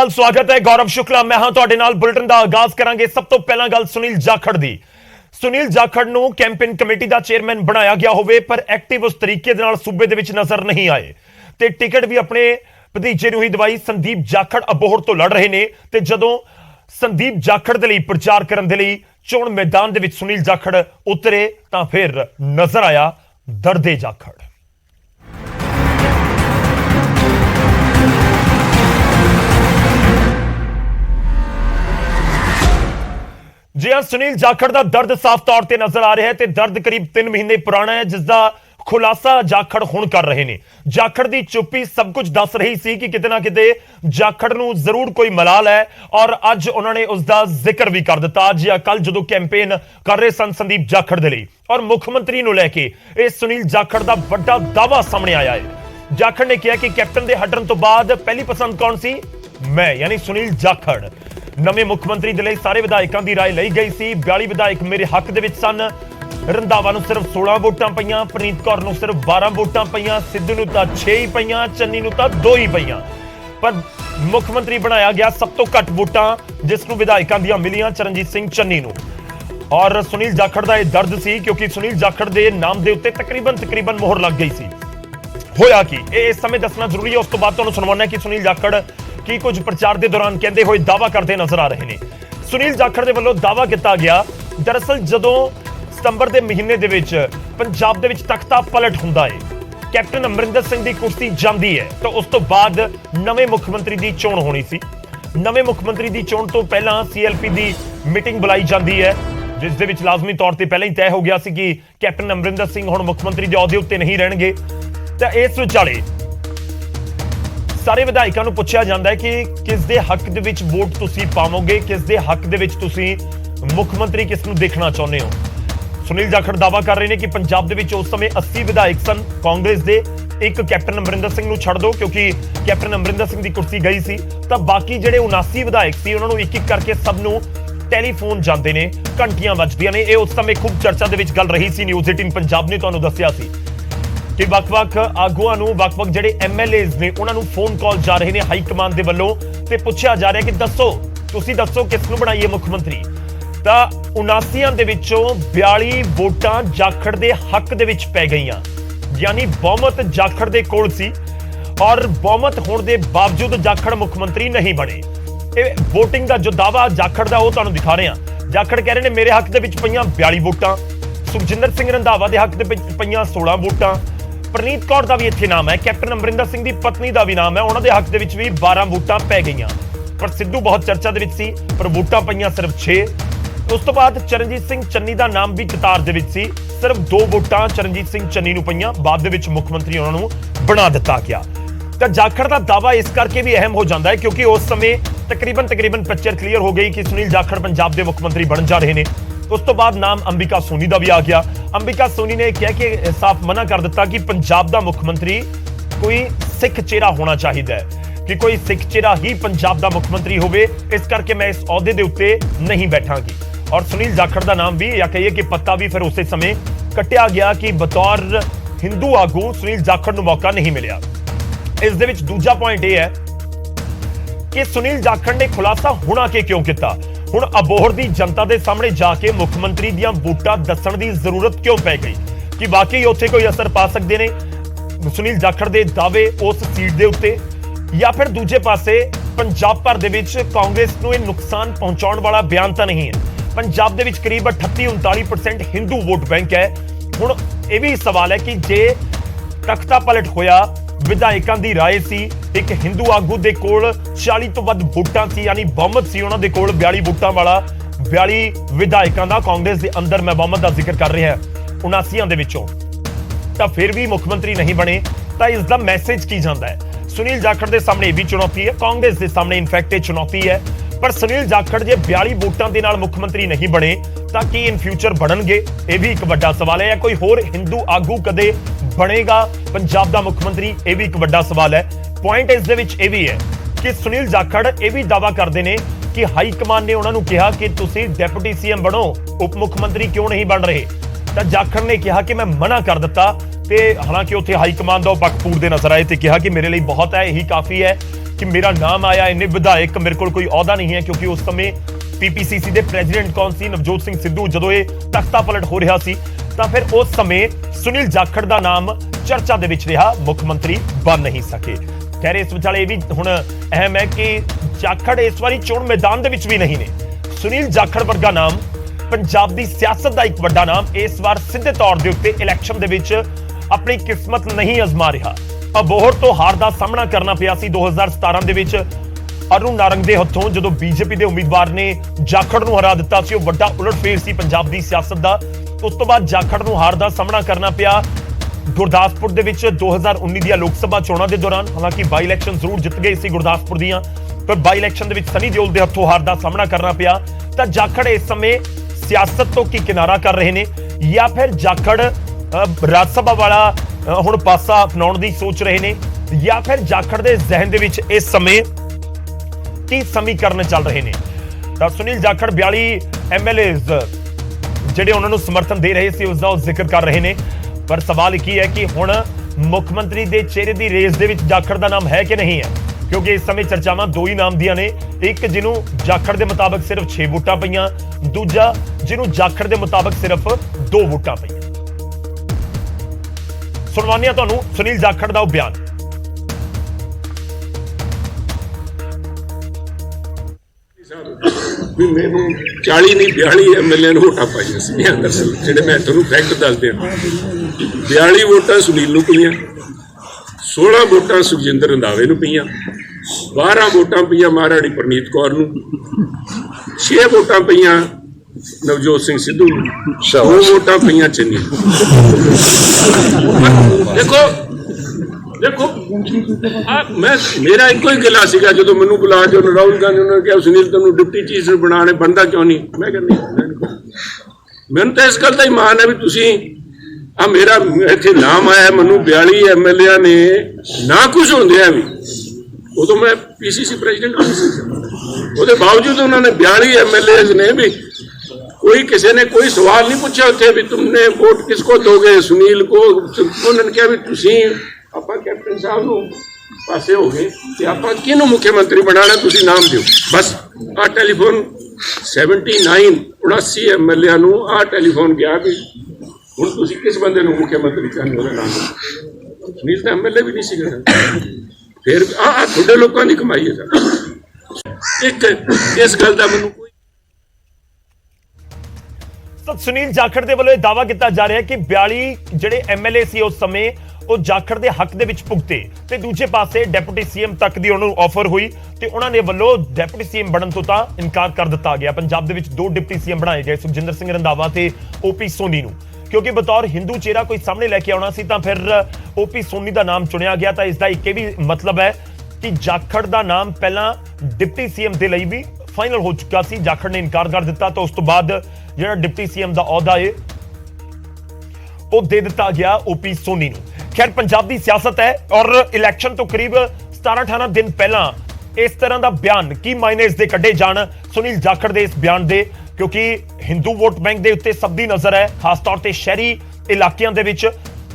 अकाल, स्वागत है। गौरव शुक्ला मैं हां तुहाडे नाल। बुलेटिन का आगाज करांगे। सब तो पहला गल सुनील जाखड़ दी। सुनील जाखड़ नूं कैंपेन कमेटी का चेयरमैन बनाया गया होवे, पर एक्टिव उस तरीके दे नाल सूबे दे विच नजर नहीं आए ते टिकट भी अपने भतीजे नूं ही दवाई। संदीप जाखड़ अबोहर तो लड़ रहे ने ते जदों संदीप जाखड़ दे लई प्रचार करन दे लई चोण मैदान दे विच सुनील जाखड़ उतरे तां फिर नजर आया दर्दे जाखड़। जी हाँ, सुनील जाखड़ का दर्द साफ तौर पर नजर आ रहा है। दर्द करीब 3 महीने पुराना है, जिसका खुलासा जाखड़ हुण कर रहे हैं। जाखड़ की चुप्पी सब कुछ दस रही सी कि किते ना किते जाखड़ नूं जरूर कोई मलाल है, और अज उन्होंने उसका जिक्र भी कर दिता। अज या कल जो कैंपेन कर रहे सन संदीप जाखड़ दे लई और मुख्यमंत्री नूं लैके इह सुनील जाखड़ का बड़ा दावा सामने आया है। जाखड़ ने कहा कि कैप्टन के हटण तो बाद पहली पसंद कौन सी? मैं, यानी सुनील जाखड़। नवे मुख्यमंत्री दे लई सारे विधायकों की राय लई गई सी। 42 विधायक मेरे हक दे विच सन। रंधावा नूं सिर्फ 16 वोटां पईयां, प्रणीत कौर नूं सिर्फ 12 वोटां पईयां, सिद्धू नूं तां 6 ही पईयां, चन्नी नूं तां 2 ही पईयां। पर मुख्यमंत्री बनाया गया सब तो घट वोटां जिसनूं विधायकों दीआं मिलियां चरणजीत सिंह चन्नी नूं। और सुनील जाखड़ का यह दर्द सी क्योंकि सुनील जाखड़ के नाम के उत्ते तकरीबन मोहर लग गई सी। होया कि इस समय दसना जरूरी है, उस तो बाद तुहानूं सुणवाउणा कि सुनील जाखड़ की कुछ प्रचार के दौरान कहते हुए दावा करते नजर आ रहे हैं। सुनील जाखड़ के वल्लों दावा किया गया, दरअसल जदों सितंबर के महीने दे विच पंजाब दे विच तख्ता पलट हुंदा है, कैप्टन अमरिंदर सिंह की कुर्सी जांदी है, तो उस तो बाद नवे मुख्यमंत्री की चोण होनी सी। नवे मुख्यमंत्री की चोण तो पहला CLP की मीटिंग बुलाई जाती है, जिस दे विच लाजमी तौर पर पहले ही तय हो गया सी कि कैप्टन अमरिंदर सिंह हुण मुख्यमंत्री के अहुदे उत्ते नहीं रहणगे। तो इस विचाले सारे विधायकों को पूछा जाता है कि किस दे हक दे विच वोट तुसी पावोगे, किस दे हक दे विच तुसी मुख्यमंत्री किस नूं देखना चाहुंदे हो। सुनील जाखड़ दावा कर रहे हैं कि पंजाब दे विच उस समय 80 विधायक सन कांग्रेस दे, एक कैप्टन अमरिंदर सिंह नूं छड्ड दो क्योंकि कैप्टन अमरिंदर सिंह की कुर्सी गई सी, तो बाकी जिहड़े 79 विधायक सी उन्हां नूं एक-एक करके सब नूं टैलीफोन जाते हैं, घंटियां वजदियां ने। यह उस समय खूब चर्चा दे विच गल रही सी। न्यूज़ 18 पंजाब ने तुहानूं दस्सिया सी कि वख-वख आगुआं नूं, वख-वख जिहड़े MLAs ने उन्हां नूं फोन कॉल जा रहे हैं हाई कमान दे वल्लों, ते पुछया जा रहा है कि दसो तुसीं दसो किस नूं बनाईए मुख्यमंत्री। तां 79 दे विचों 42 वोटां जाखड़ दे हक दे विच पै गईयां, यानी बहुमत जाखड़ दे कोल सी, और बहुमत होण दे बावजूद जाखड़ मुख्यमंत्री नहीं बने। ये वोटिंग का जो दावा जाखड़ का वो तुहानूं दिखा रहे हैं। जाखड़ कह रहे हैं मेरे हक दे विच पईयां 42 वोटां, सुखजिंदर सिंह रंधावा दे हक दे विच पईयां 16 वोटां, प्रणीत कौर का भी इत्थे नाम है, कैप्टन अमरिंदर सिंह की पत्नी का भी नाम है, उन्होंने हक दे विच भी 12 वोटां पै गईयां। पर सिद्धू बहुत चर्चा दे विच सी, पर वोटां पईयां सिर्फ 6। उस तो बाद चरणजीत सिंह चन्नी का नाम भी कतार दे विच सी, सिर्फ 2 वोटां चरणजीत सिंह चन्नी नूं पईयां, बाद दे विच मुख्यमंत्री उन्हां नूं बना दिता गया। तो जाखड़ का दावा इस करके भी अहम हो जाता है क्योंकि उस समय तकरीबन पिक्चर क्लीयर हो गई कि सुनील जाखड़ पंजाब के मुख्यमंत्री बन जा रहे हैं। उस तो बाद नाम अंबिका सोनी का भी आ गया। अंबिका सोनी ने कह के साफ मना कर दिता कि पंजाब का मुख्यमंत्री कोई सिख चेहरा होना चाहिए, कि कोई सिख चेहरा ही पंजाब का मुख्यमंत्री होवे, इस करके मैं इस अहुदे दे उत्ते नहीं बैठांगी। और सुनील जाखड़ का नाम भी, या कहिए कि पत्ता भी फिर उस समय कटिया गया कि बतौर हिंदू आगू सुनील जाखड़ नूं मौका नहीं मिलिया। इस दे विच दूजा पॉइंट यह है कि सुनील जाखड़ ने खुलासा हुण के क्यों किया। हुण अबोहर की जनता के सामने जाके मुख्यमंत्री दीआं वोटां दस्सण की जरूरत क्यों पै गई कि वाकई उत्थे कोई असर पा सकते हैं सुनील जाखड़ के दावे उस सीट के उत्ते, या फिर दूजे पासे पंजाब भर दे विच कांग्रेस नूं इह नुकसान पहुंचाउण वाला बयान तो नहीं है। पंजाब दे विच करीब 38-39% हिंदू वोट बैंक है। हुण यह भी सवाल है कि जे तख्ता पलट होया, विधायकों की राय सी, एक हिंदू आगू दे कोल 40 तो वध वोटां सी, यानी बहुमत सी उन्हां दे कोल 42 वोटां वाला, 42 विधायकों का कांग्रेस के अंदर मैं बहुमत का जिक्र कर रहा है 79 दे विचों, तां फिर भी मुख्यमंत्री नहीं बने। तो इसका मैसेज की जाता है? सुनील जाखड़ के सामने यह भी चुनौती है, कांग्रेस के सामने इनफैक्ट ये चुनौती है। पर सुनील जाखड़ जे 42 वोटां दे नाल मुख्यमंत्री नहीं बने तां की इन फ्यूचर बनणगे, यह भी एक वड्डा सवाल है। या कोई होर हिंदू आगू कदे बनेगा पंजाब का मुख्यमंत्री, यह भी एक वड्डा सवाल है। पॉइंट इस दे विच यह भी है कि सुनील जाखड़ यह भी दावा करते हैं कि हाई कमान ने उन्होंने कहा कि तुसी डिप्टी CM बनो, उप मुख्यमंत्री क्यों नहीं बन रहे। तो जाखड़ ने कहा कि मैं मना कर दिता ਤੇ ਹਾਲਾਂਕਿ ਉੱਥੇ ਹਾਈ ਕਮਾਨ ਦਾ ਉਹ ਪੱਖ ਪੂਰਦੇ ਨਜ਼ਰ ਆਏ ਤੇ ਕਿਹਾ ਕਿ ਮੇਰੇ ਲਈ ਬਹੁਤ ਹੈ, ਇਹੀ ਕਾਫੀ ਹੈ ਕਿ ਮੇਰਾ ਨਾਮ ਆਇਆ। ਇੰਨੇ ਵਿਧਾਇਕ, ਮੇਰੇ ਕੋਲ ਕੋਈ ਅਹੁਦਾ ਨਹੀਂ ਹੈ, ਕਿਉਂਕਿ ਉਸ ਸਮੇਂ ਪੀਪੀਸੀਸੀ ਦੇ ਪ੍ਰੈਜ਼ੀਡੈਂਟ ਕੌਣ ਸੀ? ਨਵਜੋਤ ਸਿੰਘ ਸਿੱਧੂ। ਜਦੋਂ ਇਹ ਤਖਤਾ ਪਲਟ ਹੋ ਰਿਹਾ ਸੀ ਤਾਂ ਫਿਰ ਉਸ ਸਮੇਂ ਸੁਨੀਲ ਜਾਖੜ ਦਾ ਨਾਮ ਚਰਚਾ ਦੇ ਵਿੱਚ ਰਿਹਾ, ਮੁੱਖ ਮੰਤਰੀ ਬਣ ਨਹੀਂ ਸਕੇ। ਖੈਰ ਇਸ ਵਿਚਾਲੇ ਇਹ ਵੀ ਹੁਣ ਅਹਿਮ ਹੈ ਕਿ ਜਾਖੜ ਇਸ ਵਾਰੀ ਚੋਣ ਮੈਦਾਨ ਦੇ ਵਿੱਚ ਵੀ ਨਹੀਂ ਨੇ। ਸੁਨੀਲ ਜਾਖੜ ਵਰਗਾ ਨਾਮ ਪੰਜਾਬ ਦੀ ਸਿਆਸਤ ਦਾ ਇੱਕ ਵੱਡਾ ਨਾਮ ਇਸ ਵਾਰ ਸਿੱਧੇ ਤੌਰ ਦੇ ਉੱਤੇ ਇਲੈਕਸ਼ਨ ਦੇ ਵਿੱਚ ਆਪਣੀ ਕਿਸਮਤ ਨਹੀਂ ਅਜ਼ਮਾ ਰਿਹਾ। ਅਬੋਹਰ ਤੋਂ ਹਾਰ ਦਾ ਸਾਹਮਣਾ ਕਰਨਾ ਪਿਆ ਸੀ 2017 ਦੇ ਵਿੱਚ ਅਰੁਣ ਨਾਰੰਗ ਦੇ ਹੱਥੋਂ, ਜਦੋਂ ਬੀਜੇਪੀ ਦੇ ਉਮੀਦਵਾਰ ਨੇ ਜਾਖੜ ਨੂੰ ਹਰਾ ਦਿੱਤਾ ਸੀ। ਉਹ ਵੱਡਾ ਉਲਟਫੇਰ ਸੀ ਪੰਜਾਬ ਦੀ ਸਿਆਸਤ ਦਾ। ਉਸ ਤੋਂ ਬਾਅਦ ਜਾਖੜ ਨੂੰ ਹਾਰ ਦਾ ਸਾਹਮਣਾ ਕਰਨਾ ਪਿਆ ਗੁਰਦਾਸਪੁਰ ਦੇ ਵਿੱਚ 2019 ਦੀਆਂ ਲੋਕ ਸਭਾ ਚੋਣਾਂ ਦੇ ਦੌਰਾਨ। ਹਾਲਾਂਕਿ ਬਾਈ ਇਲੈਕਸ਼ਨ ਜ਼ਰੂਰ ਜਿੱਤ ਗਏ ਸੀ ਗੁਰਦਾਸਪੁਰ ਦੀਆਂ, ਪਰ ਬਾਈ ਇਲੈਕਸ਼ਨ ਦੇ ਵਿੱਚ ਸਨੀ ਦਿਓਲ ਦੇ ਹੱਥੋਂ ਹਾਰ ਦਾ ਸਾਹਮਣਾ ਕਰਨਾ ਪਿਆ। ਤਾਂ ਜਾਖੜ ਇਸ ਸਮੇਂ ਸਿਆਸਤ ਤੋਂ ਕੀ ਕਿਨਾਰਾ ਕਰ ਰਹੇ ਨੇ, ਜਾਂ ਫਿਰ ਜਾਖੜ ਰਾਜ ਸਭਾ ਵਾਲਾ ਹੁਣ ਪਾਸਾ ਅਪਣਾਉਣ ਦੀ ਸੋਚ ਰਹੇ ਨੇ, ਜਾਂ ਫਿਰ ਜਾਖੜ ਦੇ ਜ਼ਿਹਨ ਦੇ ਵਿੱਚ ਇਸ ਸਮੇਂ ਕੀ ਸਮੀਕਰਨ ਚੱਲ ਰਹੇ ਨੇ। ਤਾਂ ਸੁਨੀਲ ਜਾਖੜ 42 ਐਮਐਲਏਜ਼ ਜਿਹੜੇ ਉਹਨਾਂ ਨੂੰ ਸਮਰਥਨ ਦੇ ਰਹੇ ਸੀ ਉਸ ਦਾ ਉਹ ਜ਼ਿਕਰ ਕਰ ਰਹੇ ਨੇ। ਪਰ ਸਵਾਲ ਕੀ ਹੈ ਕਿ ਹੁਣ ਮੁੱਖ ਮੰਤਰੀ ਦੇ ਚਿਹਰੇ ਦੀ ਰੇਸ ਦੇ ਵਿੱਚ ਜਾਖੜ ਦਾ ਨਾਮ ਹੈ ਕਿ ਨਹੀਂ ਹੈ, ਕਿਉਂਕਿ ਇਸ ਸਮੇਂ ਚਰਚਾਵਾਂ ਦੋ ਹੀ ਨਾਮ ਦੀਆਂ ਨੇ। ਇੱਕ ਜਿਹਨੂੰ ਜਾਖੜ ਦੇ ਮੁਤਾਬਕ ਸਿਰਫ 6 ਵੋਟਾਂ ਪਈਆਂ, ਦੂਜਾ ਜਿਹਨੂੰ ਜਾਖੜ ਦੇ ਮੁਤਾਬਕ ਸਿਰਫ 2 ਵੋਟਾਂ ਪਈਆਂ। ਸੁਣਵਾਉਂਦੇ ਹਾਂ ਤੁਹਾਨੂੰ ਸੁਨੀਲ ਜਾਖੜ ਦਾ ਉਹ ਬਿਆਨ। ਵੀ ਮੈਨੂੰ 40 ਨਹੀਂ 42 ਐਮਐਲਏ ਨੂੰ ਵੋਟਾਂ ਪਾਈਆਂ ਸੀ ਦਰਅਸਲ, ਜਿਹੜੇ ਮੈਂ ਤੁਹਾਨੂੰ ਫੈਕਟ ਦੱਸਦੇ ਹਾਂ। 42 ਵੋਟਾਂ ਸੁਨੀਲ ਨੂੰ ਪਈਆਂ, 16 ਵੋਟਾਂ ਸੁਖਜਿੰਦਰ ਰੰਧਾਵੇ ਨੂੰ ਪਈਆਂ, 12 ਵੋਟਾਂ ਪਈਆਂ ਮਹਾਰਾਣੀ ਪ੍ਰਨੀਤ ਕੌਰ ਨੂੰ, 6 ਵੋਟਾਂ ਪਈਆਂ ਨਵਜੋਤ ਸਿੰਘ ਸਿੱਧੂ ਨੂੰ, 2 ਵੋਟਾਂ ਪਈਆਂ ਚੰਨੀ। ਦੇਖੋ ਮੇਰਾ ਇੱਕੋ ਹੀ ਗਿਲਾ ਸੀਗਾ ਜਦੋਂ ਮੈਨੂੰ ਬੁਲਾ ਕੇ ਰਾਹੁਲ ਗਾਂਧੀ ਉਹਨਾਂ ਨੇ ਕਿਹਾ ਸੁਨੀਲ ਤੈਨੂੰ ਡਿਪਟੀ ਚੀਫ ਬਣਾਉਣੇ ਬਣਦਾ ਕਿਉਂ ਨਹੀਂ? ਮੈਂ ਕਹਿੰਦੀ ਮੈਨੂੰ ਤਾਂ ਇਸ ਗੱਲ ਦਾ ਹੀ ਮਾਣ ਹੈ ਵੀ ਤੁਸੀਂ ਆ ਮੇਰਾ ਇੱਥੇ ਨਾਮ ਆਇਆ, ਮੈਨੂੰ 42 ਐਮਐਲਏ ਨੇ ਨਾ ਕੁਝ ਹੁੰਦਿਆਂ ਵੀ, ਉਦੋਂ ਮੈਂ ਪੀਸੀਸੀ ਪ੍ਰੈਜ਼ੀਡੈਂਟ ਨਹੀਂ ਸੀ, ਉਹਦੇ ਬਾਵਜੂਦ ਉਹਨਾਂ ਨੇ 42 ਐਮਐਲਏ ਨੇ ਵੀ कोई किसी ने कोई सवाल नहीं पूछा उत्थे भी तुमने वोट किसको दोगे, सुनील को। उन्होंने कहा भी तुसी आपां कैप्टन साहब नूं पासे हो गए ते आपां किहनूं मुख्यमंत्री बनाना, तुसी नाम दिओ बस। आ टैलीफोन 79 एमएलए नूं आ टैलीफोन गया भी हुण तुसी किस बंदे नूं मुख्यमंत्री चाहुंदे हो नाम। सुनील तां एमएलए भी नहीं सीगा, फिर आ थोड़े लोकां दी कमाई है सर। एक इस गल दा मैनूं सुनील जाखड़ ਦੇ ਵੱਲੋਂ ਇਹ ਦਾਅਵਾ ਕੀਤਾ ਜਾ ਰਿਹਾ ਹੈ ਕਿ 42 ਜਿਹੜੇ ਐਮਐਲਏ ਸੀ ਉਸ ਸਮੇਂ ਉਹ ਜਾਖੜ ਦੇ ਹੱਕ ਦੇ ਵਿੱਚ ਭੁਗਤੇ, ਤੇ ਦੂਜੇ ਪਾਸੇ ਡਿਪਟੀ ਸੀਐਮ ਤੱਕ ਦੀ ਉਹਨੂੰ ਆਫਰ ਹੋਈ ਤੇ ਉਹਨਾਂ ਨੇ ਵੱਲੋਂ ਡਿਪਟੀ ਸੀਐਮ ਬਣਨ ਤੋਂ ਤਾਂ ਇਨਕਾਰ ਕਰ ਦਿੱਤਾ ਗਿਆ। ਪੰਜਾਬ ਦੇ ਵਿੱਚ 2 ਡਿਪਟੀ ਸੀਐਮ ਬਣਾਏ ਗਏ, ਸੁਖਜਿੰਦਰ ਸਿੰਘ ਰੰਧਾਵਾ ਤੇ ਓਪੀ ਸੋਨੀ ਨੂੰ, ਕਿਉਂਕਿ ਬਤੌਰ ਹਿੰਦੂ ਚਿਹਰਾ ਕੋਈ ਸਾਹਮਣੇ ਲੈ ਕੇ ਆਉਣਾ ਸੀ ਤਾਂ ਫਿਰ ਓਪੀ ਸੋਨੀ ਦਾ ਨਾਮ ਚੁਣਿਆ ਗਿਆ। ਤਾਂ ਇਸ ਦਾ ਇੱਕ ਇਹ ਵੀ ਮਤਲਬ ਹੈ ਕਿ ਜਾਖੜ ਦਾ ਨਾਮ ਪਹਿਲਾਂ ਡਿਪਟੀ ਸੀਐਮ ਦੇ ਲਈ ਵੀ ਫਾਈਨਲ ਹੋ ਚੁੱਕਾ ਸੀ, ਜਾਖੜ ਨੇ ਇਨਕਾਰ ਕਰ ਦਿੱਤਾ। ਤਾਂ ਉਸ ਤੋਂ ਬਾਅਦ ਜਿਹੜਾ ਡਿਪਟੀ ਸੀਐਮ ਦਾ ਅਹੁਦਾ ਹੈ ਉਹ ਦੇ ਦਿੱਤਾ ਗਿਆ ਓਪੀ ਸੋਨੀ ਨੂੰ। ਖੈਰ ਪੰਜਾਬ ਦੀ ਸਿਆਸਤ ਹੈ ਔਰ ਇਲੈਕਸ਼ਨ ਤੋਂ ਕਰੀਬ 17-18 ਦਿਨ ਪਹਿਲਾਂ ਇਸ ਤਰ੍ਹਾਂ ਦਾ ਬਿਆਨ ਕੀ ਮਾਇਨੇ ਇਸ ਦੇ ਕੱਢੇ ਜਾਣ ਸੁਨੀਲ ਜਾਖੜ ਦੇ ਇਸ ਬਿਆਨ ਦੇ, ਕਿਉਂਕਿ ਹਿੰਦੂ ਵੋਟ ਬੈਂਕ ਦੇ ਉੱਤੇ ਸਭ ਦੀ ਨਜ਼ਰ ਹੈ, ਖਾਸ ਤੌਰ ਤੇ ਸ਼ਹਿਰੀ ਇਲਾਕਿਆਂ ਦੇ ਵਿੱਚ।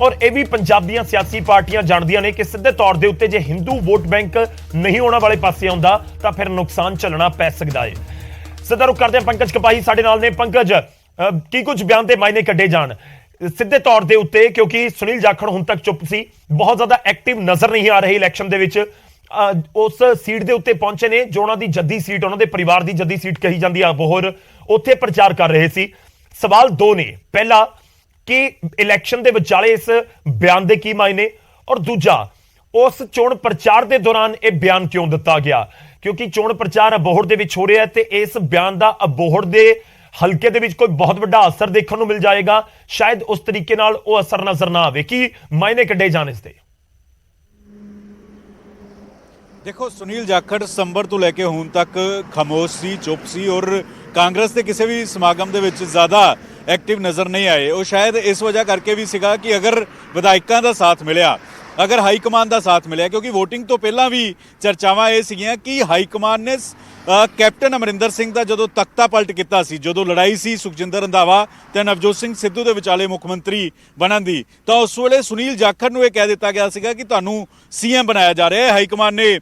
ਔਰ ਇਹ ਵੀ ਪੰਜਾਬ ਦੀਆਂ ਸਿਆਸੀ ਪਾਰਟੀਆਂ ਜਾਣਦੀਆਂ ਨੇ ਕਿ ਸਿੱਧੇ ਤੌਰ ਦੇ ਉੱਤੇ ਜੇ ਹਿੰਦੂ ਵੋਟ ਬੈਂਕ ਨਹੀਂ ਉਹਨਾਂ ਵਾਲੇ ਪਾਸੇ ਆਉਂਦਾ ਤਾਂ ਫਿਰ ਨੁਕਸਾਨ ਝੱਲਣਾ ਪੈ ਸਕਦਾ ਹੈ। ਸਿੱਧਾ ਰੁਕ ਕਰਦੇ ਹਾਂ, ਪੰਕਜ ਕਪਾਹੀ ਸਾਡੇ ਨਾਲ ਨੇ। ਪੰਕਜ, ਕੀ ਕੁਝ ਬਿਆਨ ਦੇ ਮਾਇਨੇ ਕੱਢੇ ਜਾਣ ਸਿੱਧੇ ਤੌਰ ਦੇ ਉੱਤੇ, ਕਿਉਂਕਿ ਸੁਨੀਲ ਜਾਖੜ ਹੁਣ ਤੱਕ ਚੁੱਪ ਸੀ, ਬਹੁਤ ਜ਼ਿਆਦਾ ਐਕਟਿਵ ਨਜ਼ਰ ਨਹੀਂ ਆ ਰਹੇ ਇਲੈਕਸ਼ਨ ਦੇ ਵਿੱਚ। ਉਸ ਸੀਟ ਦੇ ਉੱਤੇ ਪਹੁੰਚੇ ਨੇ ਜੋ ਉਹਨਾਂ ਦੀ ਜੱਦੀ ਸੀਟ, ਉਹਨਾਂ ਦੇ ਪਰਿਵਾਰ ਦੀ ਜੱਦੀ ਸੀਟ ਕਹੀ ਜਾਂਦੀ ਆ ਅਬੋਹਰ, ਉੱਥੇ ਪ੍ਰਚਾਰ ਕਰ ਰਹੇ ਸੀ। ਸਵਾਲ 2 ਨੇ, ਪਹਿਲਾ ਕਿ ਇਲੈਕਸ਼ਨ ਦੇ ਵਿਚਾਲੇ ਇਸ ਬਿਆਨ ਦੇ ਕੀ ਮਾਇਨੇ, ਔਰ ਦੂਜਾ ਉਸ ਚੋਣ ਪ੍ਰਚਾਰ ਦੇ ਦੌਰਾਨ ਇਹ ਬਿਆਨ ਕਿਉਂ ਦਿੱਤਾ ਗਿਆ, ਕਿਉਂਕਿ ਚੋਣ ਪ੍ਰਚਾਰ ਅਬੋਹਰ ਦੇ ਵਿੱਚ ਹੋ ਰਿਹਾ ਤੇ ਇਸ ਬਿਆਨ ਦਾ ਅਬੋਹਰ ਦੇ ਹਲਕੇ ਦੇ ਵਿੱਚ ਕੋਈ ਬਹੁਤ ਵੱਡਾ ਅਸਰ ਦੇਖਣ ਨੂੰ ਮਿਲ ਜਾਏਗਾ, ਸ਼ਾਇਦ ਉਸ ਤਰੀਕੇ ਨਾਲ ਉਹ ਅਸਰ ਨਜ਼ਰ ਨਾ ਆਵੇ। ਕੀ ਮਾਇਨੇ ਕੱਢੇ ਜਾਣ ਇਸ ਦੇ? ਦੇਖੋ, ਸੁਨੀਲ ਜਾਖੜ ਸਤੰਬਰ ਤੋਂ ਲੈ ਕੇ ਹੁਣ ਤੱਕ ਖਾਮੋਸ਼ ਸੀ, ਚੁੱਪ ਸੀ ਔਰ ਕਾਂਗਰਸ ਦੇ ਕਿਸੇ ਵੀ ਸਮਾਗਮ ਦੇ ਵਿੱਚ ਜ਼ਿਆਦਾ ਐਕਟਿਵ ਨਜ਼ਰ ਨਹੀਂ ਆਏ। ਉਹ ਸ਼ਾਇਦ ਇਸ ਵਜ੍ਹਾ ਕਰਕੇ ਵੀ ਸੀਗਾ ਕਿ ਅਗਰ ਵਿਧਾਇਕਾਂ ਦਾ ਸਾਥ ਮਿਲਿਆ ਅਗਰ ਹਾਈ ਕਮਾਨ ਦਾ ਸਾਥ ਮਿਲਿਆ, ਕਿਉਂਕਿ VOTING ਤੋਂ ਪਹਿਲਾਂ ਵੀ ਚਰਚਾਵਾਂ ਇਹ ਸੀਗੀਆਂ ਕਿ ਹਾਈ ਕਮਾਨ ਨੇ ਕੈਪਟਨ ਅਮਰਿੰਦਰ ਸਿੰਘ ਦਾ ਜਦੋਂ ਤਖਤਾ ਪਲਟ ਕੀਤਾ ਸੀ, ਜਦੋਂ ਲੜਾਈ ਸੀ ਸੁਖਜਿੰਦਰ ਰੰਧਾਵਾ ਤੇ ਨਵਜੋਤ ਸਿੰਘ ਸਿੱਧੂ ਦੇ ਵਿਚਾਲੇ ਮੁੱਖ ਮੰਤਰੀ ਬਣਨ ਦੀ, ਤਾਂ ਉਸ ਵੇਲੇ ਸੁਨੀਲ ਜਾਖੜ ਨੂੰ ਇਹ ਕਹਿ ਦਿੱਤਾ ਗਿਆ ਸੀਗਾ ਕਿ ਤੁਹਾਨੂੰ CM ਬਣਾਇਆ ਜਾ ਰਿਹਾ ਹੈ। ਹਾਈ ਕਮਾਨ ਨੇ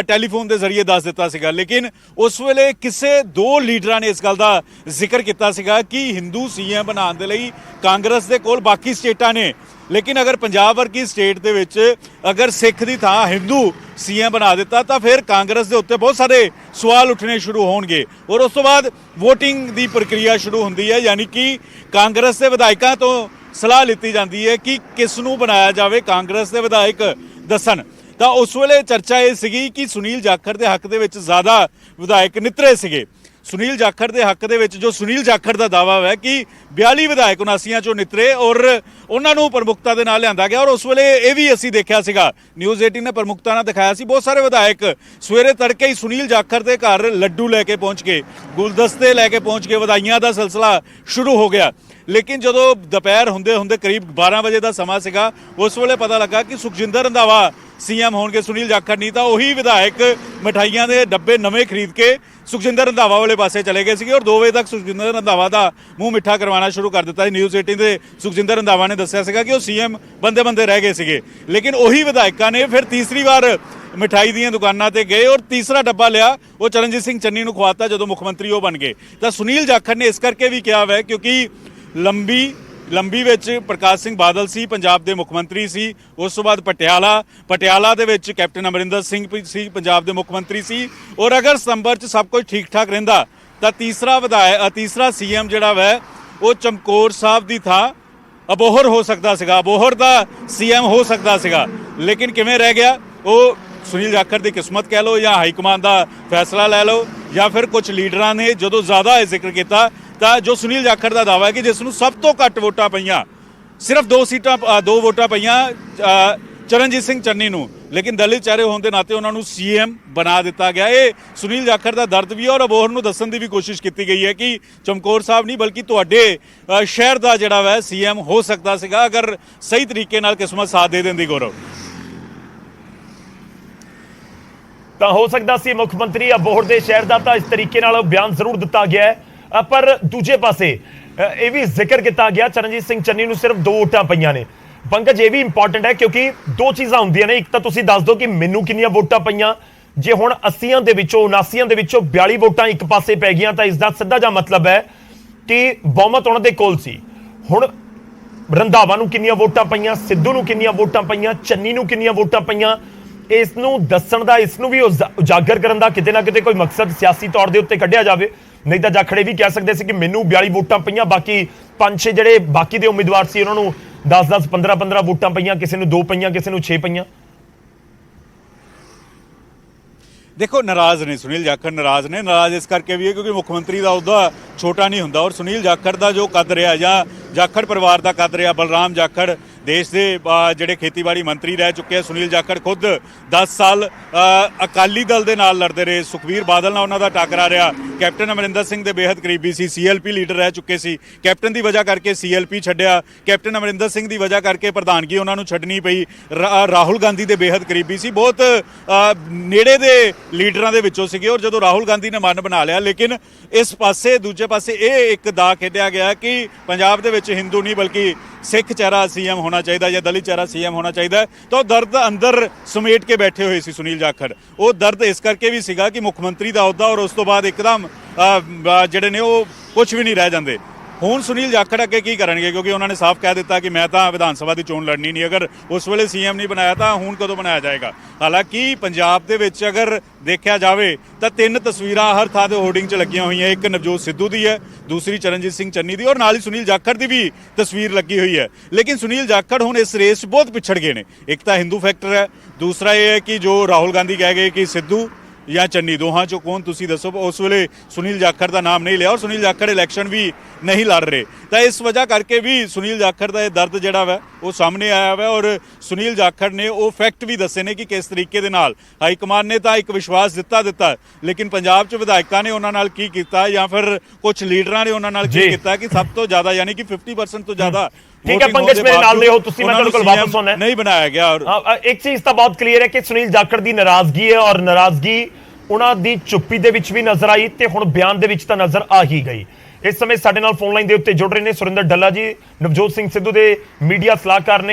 ਟੈਲੀਫੋਨ ਦੇ ਜ਼ਰੀਏ ਦੱਸ ਦਿੱਤਾ ਸੀਗਾ, ਲੇਕਿਨ ਉਸ ਵੇਲੇ ਕਿਸੇ 2 ਲੀਡਰਾਂ ਨੇ ਇਸ ਗੱਲ ਦਾ ਜ਼ਿਕਰ ਕੀਤਾ ਸੀਗਾ ਕਿ ਹਿੰਦੂ CM ਬਣਾਉਣ ਦੇ ਲਈ ਕਾਂਗਰਸ ਦੇ ਕੋਲ ਬਾਕੀ ਸਟੇਟਾਂ ਨੇ, ਲੇਕਿਨ ਅਗਰ ਪੰਜਾਬ ਵਰਗੀ ਸਟੇਟ ਦੇ ਵਿੱਚ ਅਗਰ ਸਿੱਖ ਦੀ ਥਾਂ ਹਿੰਦੂ CM ਬਣਾ ਦਿੱਤਾ ਤਾਂ ਫਿਰ ਕਾਂਗਰਸ ਦੇ ਉੱਤੇ ਬਹੁਤ ਸਾਰੇ ਸਵਾਲ ਉੱਠਣੇ ਸ਼ੁਰੂ ਹੋਣਗੇ। ਔਰ ਉਸ ਤੋਂ ਬਾਅਦ VOTING ਦੀ ਪ੍ਰਕਿਰਿਆ ਸ਼ੁਰੂ ਹੁੰਦੀ ਹੈ, ਯਾਨੀ ਕਿ ਕਾਂਗਰਸ ਦੇ ਵਿਧਾਇਕਾਂ ਤੋਂ ਸਲਾਹ ਲਿੱਤੀ ਜਾਂਦੀ ਹੈ ਕਿ ਕਿਸ ਨੂੰ ਬਣਾਇਆ ਜਾਵੇ, ਕਾਂਗਰਸ ਦੇ ਵਿਧਾਇਕ ਦੱਸਣ। ਤਾਂ ਉਸ ਵੇਲੇ ਚਰਚਾ ਇਹ ਸੀਗੀ ਕਿ ਸੁਨੀਲ ਜਾਖੜ ਦੇ ਹੱਕ ਦੇ ਵਿੱਚ ਜ਼ਿਆਦਾ ਵਿਧਾਇਕ ਨਿਤਰੇ ਸੀਗੇ। ਸੁਨੀਲ ਜਾਖੜ ਦੇ ਹੱਕ ਦੇ ਵਿੱਚ ਜੋ ਸੁਨੀਲ ਜਾਖੜ ਦਾ ਦਾਅਵਾ ਹੈ ਕਿ 42 ਵਿਧਾਇਕ 79 ਚੋਂ ਨਿਤਰੇ ਔਰ ਉਹਨਾਂ ਨੂੰ ਪ੍ਰਮੁਖਤਾ ਦੇ ਨਾਲ ਲਿਆਂਦਾ ਗਿਆ। ਔਰ ਉਸ ਵੇਲੇ ਇਹ ਵੀ ਅਸੀਂ ਦੇਖਿਆ ਸੀਗਾ, ਨਿਊਜ਼ 18 ਨੇ ਪ੍ਰਮੁਖਤਾ ਨਾਲ ਦਿਖਾਇਆ ਸੀ, ਬਹੁਤ ਸਾਰੇ ਵਿਧਾਇਕ ਸਵੇਰੇ ਤੜਕੇ ਹੀ ਸੁਨੀਲ ਜਾਖੜ ਦੇ ਘਰ ਲੱਡੂ ਲੈ ਕੇ ਪਹੁੰਚ ਗਏ, ਗੁਲਦਸਤੇ ਲੈ ਕੇ ਪਹੁੰਚ ਗਏ, ਵਧਾਈਆਂ ਦਾ ਸਿਲਸਿਲਾ ਸ਼ੁਰੂ ਹੋ ਗਿਆ। ਲੇਕਿਨ ਜਦੋਂ ਦੁਪਹਿਰ ਹੁੰਦੇ ਹੁੰਦੇ ਕਰੀਬ 12 ਵਜੇ ਦਾ ਸਮਾਂ ਸੀਗਾ, ਉਸ ਵੇਲੇ ਪਤਾ ਲੱਗਾ ਕਿ ਸੁਖਜਿੰਦਰ ਰੰਧਾਵਾ CM ਹੋਣਗੇ, ਸੁਨੀਲ ਜਾਖੜ ਨਹੀਂ। ਤਾਂ ਉਹੀ ਵਿਧਾਇਕ ਮਠਾਈਆਂ ਦੇ ਡੱਬੇ ਨਵੇਂ ਖਰੀਦ ਕੇ ਸੁਖਜਿੰਦਰ ਰੰਧਾਵਾ ਵਾਲੇ ਪਾਸੇ ਚਲੇ ਗਏ ਸੀਗੇ ਔਰ 2 ਵਜੇ ਤੱਕ ਸੁਖਜਿੰਦਰ ਰੰਧਾਵਾ ਦਾ ਮੂੰਹ ਮਿੱਠਾ ਕਰਵਾਉਣਾ ਸ਼ੁਰੂ ਕਰ ਦਿੱਤਾ ਸੀ। ਨਿਊਜ਼ 18 ਦੇ ਸੁਖਜਿੰਦਰ ਰੰਧਾਵਾ ਨੇ ਦੱਸਿਆ ਸੀਗਾ ਕਿ ਉਹ CM ਬੰਦੇ ਰਹਿ ਗਏ ਸੀਗੇ, ਲੇਕਿਨ ਉਹੀ ਵਿਧਾਇਕਾਂ ਨੇ ਫਿਰ ਤੀਸਰੀ ਵਾਰ ਮਿਠਾਈ ਦੀਆਂ ਦੁਕਾਨਾਂ ਤੇ ਗਏ ਔਰ ਤੀਸਰਾ ਡੱਬਾ ਲਿਆ, ਉਹ ਚਰਨਜੀਤ ਸਿੰਘ ਚੰਨੀ ਨੂੰ ਖਵਾਤਾ ਜਦੋਂ ਮੁੱਖ ਮੰਤਰੀ ਉਹ ਬਣ ਗਏ। ਤਾਂ ਸੁਨੀਲ ਜਾਖੜ ਨੇ ਇਸ ਕਰਕੇ ਵੀ ਕਿਹਾ ਹੈ ਕਿਉਂਕਿ ਲੰਬੀ ਵਿੱਚ ਪ੍ਰਕਾਸ਼ ਸਿੰਘ ਬਾਦਲ ਸੀ, ਪੰਜਾਬ ਦੇ ਮੁੱਖ ਮੰਤਰੀ ਸੀ। ਉਸ ਤੋਂ ਬਾਅਦ ਪਟਿਆਲਾ ਦੇ ਵਿੱਚ ਕੈਪਟਨ ਅਮਰਿੰਦਰ ਸਿੰਘ ਸੀ, ਪੰਜਾਬ ਦੇ ਮੁੱਖ ਮੰਤਰੀ ਸੀ। ਔਰ ਅਗਰ ਸਤੰਬਰ 'ਚ ਸਭ ਕੁਝ ਠੀਕ ਠਾਕ ਰਹਿੰਦਾ ਤਾਂ ਤੀਸਰਾ CM ਜਿਹੜਾ ਵੈ ਉਹ ਚਮਕੌਰ ਸਾਹਿਬ ਦੀ ਥਾਂ ਅਬੋਹਰ ਹੋ ਸਕਦਾ ਸੀਗਾ, ਅਬੋਹਰ ਦਾ CM ਹੋ ਸਕਦਾ ਸੀਗਾ। ਲੇਕਿਨ ਕਿਵੇਂ ਰਹਿ ਗਿਆ, ਉਹ ਸੁਨੀਲ ਜਾਖੜ ਦੀ ਕਿਸਮਤ ਕਹਿ ਲਓ ਜਾਂ ਹਾਈ ਕਮਾਨ ਦਾ ਫੈਸਲਾ ਲੈ ਲਓ ਜਾਂ ਫਿਰ ਕੁਝ ਲੀਡਰਾਂ ਨੇ ਜਦੋਂ ਜ਼ਿਆਦਾ ਇਹ ਜ਼ਿਕਰ ਕੀਤਾ ਤਾਂ ਜੋ ਸੁਨੀਲ ਜਾਖੜ ਦਾ ਦਾਅਵਾ ਹੈ ਕਿ ਜਿਸ ਨੂੰ ਸਭ ਤੋਂ ਘੱਟ ਵੋਟਾਂ ਪਈਆਂ, ਸਿਰਫ 2 ਵੋਟਾਂ ਪਈਆਂ ਚਰਨਜੀਤ ਸਿੰਘ ਚੰਨੀ ਨੂੰ, ਲੇਕਿਨ ਦਲਿਤ ਚਿਹਰੇ ਹੋਣ ਦੇ ਨਾਤੇ ਉਹਨਾਂ ਨੂੰ CM ਬਣਾ ਦਿੱਤਾ ਗਿਆ। ਇਹ ਸੁਨੀਲ ਜਾਖੜ ਦਾ ਦਰਦ ਵੀ ਹੈ ਔਰ ਅਬੋਹਰ ਨੂੰ ਦੱਸਣ ਦੀ ਵੀ ਕੋਸ਼ਿਸ਼ ਕੀਤੀ ਗਈ ਹੈ ਕਿ ਚਮਕੌਰ ਸਾਹਿਬ ਨਹੀਂ ਬਲਕਿ ਤੁਹਾਡੇ ਸ਼ਹਿਰ ਦਾ ਜਿਹੜਾ ਵੈ CM ਹੋ ਸਕਦਾ ਸੀਗਾ ਅਗਰ ਸਹੀ ਤਰੀਕੇ ਨਾਲ ਕਿਸਮਤ ਸਾਥ ਦੇ ਦਿੰਦੀ। ਗੌਰਵ, ਤਾਂ ਹੋ ਸਕਦਾ ਸੀ ਮੁੱਖ ਮੰਤਰੀ ਅਬੋਹਰ ਦੇ ਸ਼ਹਿਰ ਦਾ, ਤਾਂ ਇਸ ਤਰੀਕੇ ਨਾਲ ਬਿਆਨ ਜ਼ਰੂਰ ਦਿੱਤਾ ਗਿਆ ਹੈ। ਪਰ ਦੂਜੇ ਪਾਸੇ ਇਹ ਵੀ ਜ਼ਿਕਰ ਕੀਤਾ ਗਿਆ ਚਰਨਜੀਤ ਸਿੰਘ ਚੰਨੀ ਨੂੰ ਸਿਰਫ 2 ਵੋਟਾਂ ਪਈਆਂ ਨੇ। ਪੰਕਜ, ਇਹ ਵੀ ਇੰਪੋਰਟੈਂਟ ਹੈ ਕਿਉਂਕਿ 2 ਚੀਜ਼ਾਂ ਹੁੰਦੀਆਂ ਨੇ, ਇੱਕ ਤਾਂ ਤੁਸੀਂ ਦੱਸ ਦਿਓ ਕਿ ਮੈਨੂੰ ਕਿੰਨੀਆਂ ਵੋਟਾਂ ਪਈਆਂ, ਜੇ ਹੁਣ 80 ਦੇ ਵਿੱਚੋਂ 79 ਦੇ ਵਿੱਚੋਂ 42 ਵੋਟਾਂ ਇੱਕ ਪਾਸੇ ਪੈ ਗਈਆਂ ਤਾਂ ਇਸ ਦਾ ਸਿੱਧਾ ਜਿਹਾ ਮਤਲਬ ਹੈ ਕਿ ਬਹੁਮਤ ਉਹਨਾਂ ਦੇ ਕੋਲ ਸੀ। ਹੁਣ ਰੰਧਾਵਾ ਨੂੰ ਕਿੰਨੀਆਂ ਵੋਟਾਂ ਪਈਆਂ, ਸਿੱਧੂ ਨੂੰ ਕਿੰਨੀਆਂ ਵੋਟਾਂ ਪਈਆਂ, ਚੰਨੀ ਨੂੰ ਕਿੰਨੀਆਂ ਵੋਟਾਂ ਪਈਆਂ, ਇਸ ਨੂੰ ਦੱਸਣ ਦਾ, ਇਸ ਨੂੰ ਵੀ ਉਜਾਗਰ ਕਰਨ ਦਾ ਕਿਤੇ ਨਾ ਕਿਤੇ ਕੋਈ ਮਕਸਦ ਸਿਆਸੀ ਤੌਰ ਦੇ ਉੱਤੇ ਕੱਢਿਆ ਜਾਵੇ। ਨਹੀਂ ਤਾਂ ਜਾਖੜੇ ਵੀ ਕਹਿ ਸਕਦੇ ਸੀ ਕਿ ਮੈਨੂੰ 42 ਵੋਟਾਂ ਪਈਆਂ, ਬਾਕੀ 5-6 ਜਿਹੜੇ ਬਾਕੀ ਦੇ ਉਮੀਦਵਾਰ ਸੀ ਉਹਨਾਂ ਨੂੰ 10-10 15-15 ਵੋਟਾਂ ਪਈਆਂ, ਕਿਸੇ ਨੂੰ 2 ਪਈਆਂ, ਕਿਸੇ ਨੂੰ 6 ਪਈਆਂ। ਦੇਖੋ, ਨਾਰਾਜ਼ ਨੇ ਸੁਨੀਲ ਜਾਖੜ, ਨਾਰਾਜ਼ ਇਸ ਕਰਕੇ ਵੀ ਹੈ ਕਿਉਂਕਿ ਮੁੱਖ ਮੰਤਰੀ ਦਾ ਅਹੁਦਾ ਛੋਟਾ ਨਹੀਂ ਹੁੰਦਾ ਔਰ ਸੁਨੀਲ ਜਾਖੜ ਦਾ ਜੋ ਕੱਦ ਰਿਹਾ ਜਾਂ ਜਾਖੜ ਪਰਿਵਾਰ ਦਾ ਕੱਦ ਰਿਹਾ, ਬਲਰਾਮ ਜਾਖੜ ਦੇਸ਼ ਦੇ ਜਿਹੜੇ ਖੇਤੀਬਾੜੀ ਮੰਤਰੀ ਰਹਿ ਚੁੱਕੇ ਆ, ਸੁਨੀਲ ਜਾਖੜ ਖੁਦ 10 ਸਾਲ ਅਕਾਲੀ ਦਲ ਦੇ ਨਾਲ ਲੜਦੇ ਰਹੇ, ਸੁਖਬੀਰ ਬਾਦਲ ਨਾਲ ਉਹਨਾਂ ਦਾ ਟਾਕਰਾ ਰਿਹਾ, ਕੈਪਟਨ ਅਮਰਿੰਦਰ ਸਿੰਘ ਦੇ ਬੇਹੱਦ ਕਰੀਬੀ ਸੀ, CLP ਲੀਡਰ ਰਹਿ ਚੁੱਕੇ ਸੀ, ਕੈਪਟਨ ਦੀ ਵਜ੍ਹਾ ਕਰਕੇ CLP ਛੱਡਿਆ, ਕੈਪਟਨ ਅਮਰਿੰਦਰ ਸਿੰਘ ਦੀ ਵਜ੍ਹਾ ਕਰਕੇ ਪ੍ਰਧਾਨਗੀ ਉਹਨਾਂ ਨੂੰ ਛੱਡਣੀ ਪਈ, ਰਾਹੁਲ ਗਾਂਧੀ ਦੇ ਬੇਹੱਦ ਕਰੀਬੀ ਸੀ, ਬਹੁਤ ਨੇੜੇ ਦੇ ਲੀਡਰਾਂ ਦੇ ਵਿੱਚੋਂ ਸੀਗੇ। ਔਰ ਜਦੋਂ ਰਾਹੁਲ ਗਾਂਧੀ ਨੇ ਮਨ ਬਣਾ ਲਿਆ, ਲੇਕਿਨ ਇਸ ਪਾਸੇ ਦੂਜੇ ਪਾਸੇ ਇਹ ਇੱਕ ਦਾ ਖੇਡਿਆ ਗਿਆ ਕਿ ਪੰਜਾਬ ਦੇ ਵਿੱਚ ਹਿੰਦੂ ਨਹੀਂ ਬਲਕਿ ਸਿੱਖ ਚਿਹਰਾ CM ਹੋਣਾ ਚਾਹੀਦਾ ਜਾਂ ਦਲਿਤ ਚਿਹਰਾ CM ਹੋਣਾ ਚਾਹੀਦਾ। ਤਾਂ ਉਹ ਦਰਦ ਅੰਦਰ ਸਮੇਟ ਕੇ ਬੈਠੇ ਹੋਏ ਸੀ ਸੁਨੀਲ ਜਾਖੜ। ਉਹ ਦਰਦ ਇਸ ਕਰਕੇ ਵੀ ਸੀਗਾ ਕਿ ਮੁੱਖ ਮੰਤਰੀ ਦਾ ਅਹੁਦਾ ਔਰ ਉਸ ਤੋਂ ਬਾਅਦ ਇੱਕਦਮ ਜਿਹੜੇ ਨੇ ਉਹ ਕੁਝ ਵੀ ਨਹੀਂ ਰਹਿ ਜਾਂਦੇ। ਹੁਣ ਸੁਨੀਲ ਜਾਖੜ ਅੱਗੇ ਕੀ ਕਰਨਗੇ ਕਿਉਂਕਿ ਉਹਨਾਂ ਨੇ ਸਾਫ਼ ਕਹਿ ਦਿੱਤਾ ਕਿ ਮੈਂ ਤਾਂ ਵਿਧਾਨ ਸਭਾ ਦੀ ਚੋਣ ਲੜਨੀ ਨਹੀਂ, ਅਗਰ ਉਸ ਵੇਲੇ CM ਨਹੀਂ ਬਣਾਇਆ ਤਾਂ ਹੁਣ ਕਦੋਂ ਬਣਾਇਆ ਜਾਏਗਾ। ਹਾਲਾਂਕਿ ਪੰਜਾਬ ਦੇ ਵਿੱਚ ਅਗਰ ਦੇਖਿਆ ਜਾਵੇ ਤਾਂ 3 ਤਸਵੀਰਾਂ ਹਰ ਥਾਂ ਤੇ ਹੋਰਡਿੰਗ 'ਚ ਲੱਗੀਆਂ ਹੋਈਆਂ, ਇੱਕ ਨਵਜੋਤ ਸਿੱਧੂ ਦੀ ਹੈ, ਦੂਸਰੀ ਚਰਨਜੀਤ ਸਿੰਘ ਚੰਨੀ ਦੀ ਔਰ ਨਾਲ ਹੀ ਸੁਨੀਲ ਜਾਖੜ ਦੀ ਵੀ ਤਸਵੀਰ ਲੱਗੀ ਹੋਈ ਹੈ। ਲੇਕਿਨ ਸੁਨੀਲ ਜਾਖੜ ਹੁਣ ਇਸ ਰੇਸ 'ਚ ਬਹੁਤ ਪਿਛੜ ਗਏ ਨੇ। ਇੱਕ ਤਾਂ ਹਿੰਦੂ ਫੈਕਟਰ ਹੈ, ਦੂਸਰਾ ਇਹ ਹੈ ਕਿ ਜੋ ਰਾਹੁਲ ਗਾਂਧੀ ਕਹਿ ਗਏ ਕਿ ਸਿੱਧੂ ਜਾਂ ਚੰਨੀ, ਦੋਹਾਂ ਚੋਂ ਕੌਣ ਤੁਸੀਂ ਦੱਸੋ। ਉਸ ਵੇਲੇ ਸੁਨੀਲ ਜਾਖੜ ਦਾ ਨਾਮ ਨਹੀਂ ਲਿਆ ਔਰ ਸੁਨੀਲ ਜਾਖੜ ਇਲੈਕਸ਼ਨ ਵੀ ਨਹੀਂ ਲੜ ਰਹੇ। ਤਾਂ ਇਸ ਵਜ੍ਹਾ ਕਰਕੇ ਵੀ ਸੁਨੀਲ ਜਾਖੜ ਦਾ ਇਹ ਦਰਦ ਜਿਹੜਾ ਵਾ ਉਹ ਸਾਹਮਣੇ ਆਇਆ ਵਾ ਔਰ ਸੁਨੀਲ ਜਾਖੜ ਨੇ ਉਹ ਫੈਕਟ ਵੀ ਦੱਸੇ ਨੇ ਕਿ ਕਿਸ ਤਰੀਕੇ ਦੇ ਨਾਲ ਹਾਈ ਕਮਾਨ ਨੇ ਤਾਂ ਇੱਕ ਵਿਸ਼ਵਾਸ ਦਿੱਤਾ ਲੇਕਿਨ ਪੰਜਾਬ 'ਚ ਵਿਧਾਇਕਾਂ ਨੇ ਉਹਨਾਂ ਨਾਲ ਕੀ ਕੀਤਾ ਜਾਂ ਫਿਰ ਕੁਝ ਲੀਡਰਾਂ ਨੇ ਉਹਨਾਂ ਨਾਲ ਕੀ ਕੀਤਾ ਕਿ ਸਭ ਤੋਂ ਜ਼ਿਆਦਾ ਯਾਨੀ ਕਿ 50% ਤੋਂ ਜ਼ਿਆਦਾ ਠੀਕ ਹੈ voting ਪੰਕਜ ਹੋਣ ਦੇ ਮੇਰੇ ਨਾਲ ਰਹੋ ਤੁਸੀਂ ਮੈਂ ਉਹਨਾਂ ਤੁਹਾਡੇ ਕੋਲ ਨੂੰ ਵਾਪਸ ਆਉਣਾ ਨਹੀਂ ਬਣਾਇਆ ਗਿਆ ਔਰ ਇੱਕ ਚੀਜ਼ ਤਾਂ ਬਹੁਤ ਕਲੀਅਰ ਹੈ ਕਿ ਸੁਨੀਲ ਜਾਖੜ ਦੀ ਨਾਰਾਜ਼ਗੀ ਹੈ ਔਰ ਨਾਰਾਜ਼ਗੀ ਉਹਨਾਂ ਦੀ ਚੁੱਪੀ ਦੇ ਵਿੱਚ ਵੀ ਨਜ਼ਰ ਆਈ ਤੇ ਹੁਣ ਬਿਆਨ ਦੇ ਵਿੱਚ ਤਾਂ ਨਜ਼ਰ ਆ ਹੀ ਗਈ। ਇਸ ਸਮੇਂ ਸਾਡੇ ਨਾਲ ਫੋਨ ਲਾਈਨ ਦੇ ਉੱਤੇ ਜੁੜ ਰਹੇ ਨੇ ਸੁਰਿੰਦਰ ਡੱਲਾ ਜੀ, ਨਵਜੋਤ ਸਿੰਘ ਸਿੱਧੂ ਦੇ ਮੀਡੀਆ ਸਲਾਹਕਾਰ ਨੇ।